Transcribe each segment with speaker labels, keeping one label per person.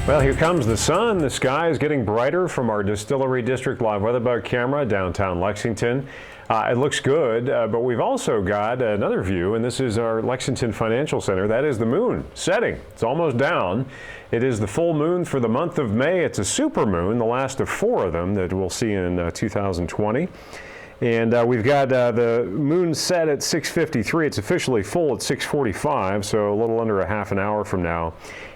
Speaker 1: Well, here comes the sun. The sky is getting brighter from our Distillery District live weather bug camera downtown Lexington. It looks good, but we've also got another view, and this is our Lexington Financial Center. That is the moon setting. It's almost down. It is the full moon for the month of May. It's a super moon, the last of 4 of them that we'll see in 2020. And we've got the moon set at 6:53. It's officially full at 6:45, so a little under a half an hour from now.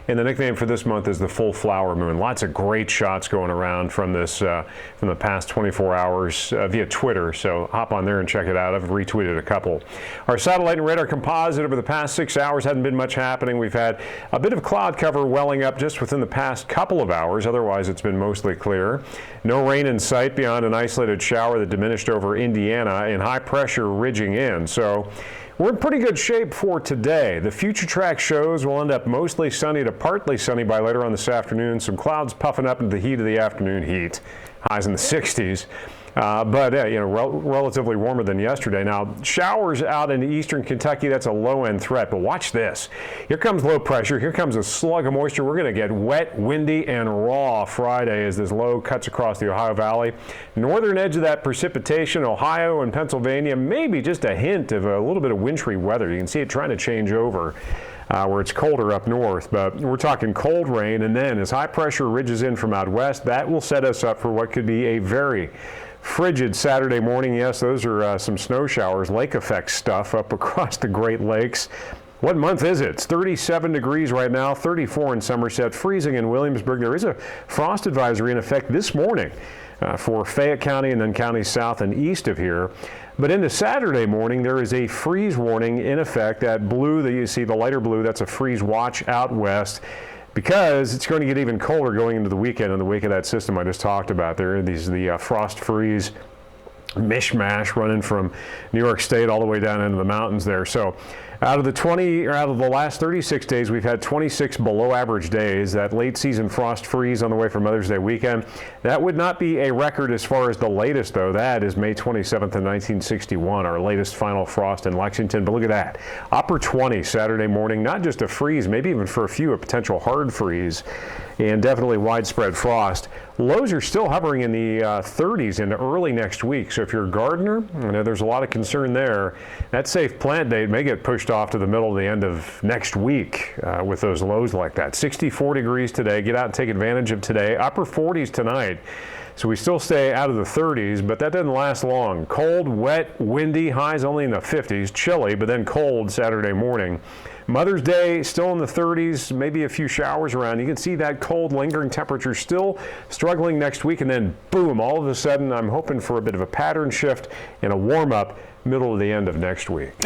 Speaker 1: And the nickname for this month is the full flower moon. Lots of great shots going around from this from the past 24 hours via Twitter. So hop on there and check it out. I've retweeted a couple. Our satellite and radar composite over the past 6 hours hadn't been much happening. We've had a bit of cloud cover welling up just within the past couple of hours. Otherwise, it's been mostly clear. No rain in sight beyond an isolated shower that diminished over Indiana and high pressure ridging in. So we're in pretty good shape for today. The future track shows will end up mostly sunny to partly sunny by later on this afternoon. Some clouds puffing up into the heat of the afternoon heat. Highs in the 60s. But relatively warmer than yesterday. Now, showers out in eastern Kentucky, that's a low-end threat. But watch this. Here comes low pressure. Here comes a slug of moisture. We're going to get wet, windy, and raw Friday as this low cuts across the Ohio Valley. Northern edge of that precipitation, Ohio and Pennsylvania, maybe just a hint of a little bit of wintry weather. You can see it trying to change over. Where it's colder up north, but we're talking cold rain, and then as high pressure ridges in from out west, that will set us up for what could be a very frigid Saturday morning. Yes, those are some snow showers, lake effect stuff up across the Great Lakes. What month is it? It's 37 degrees right now, 34 in Somerset, freezing in Williamsburg. There is a frost advisory in effect this morning for Fayette County and then counties south and east of here. But into Saturday morning, there is a freeze warning in effect. That blue that you see, the lighter blue, that's a freeze watch out west, because it's going to get even colder going into the weekend in the wake of that system I just talked about. There are the frost freeze mishmash running from New York State all the way down into the mountains there. So out of the last 36 days, we've had 26 below average days. That late season frost freeze on the way for Mother's Day weekend, that would not be a record as far as the latest, though. That is May 27th of 1961, our latest final frost in Lexington. But look at that, upper 20 Saturday morning, not just a freeze, maybe even for a few a potential hard freeze, and definitely widespread frost. Lows are still hovering in the 30s into early next week. So if you're a gardener, I know there's a lot of concern there. That safe plant date may get pushed off to the middle of the end of next week with those lows like that. 64 degrees today. Get out and take advantage of today. Upper 40s tonight. So we still stay out of the 30s, but that doesn't last long. Cold, wet, windy, highs only in the 50s. Chilly, but then cold Saturday morning. Mother's Day still in the 30s, maybe a few showers around. You can see that cold, lingering temperature still struggling next week, and then boom, all of a sudden I'm hoping for a bit of a pattern shift and a warm up middle to the end of next week.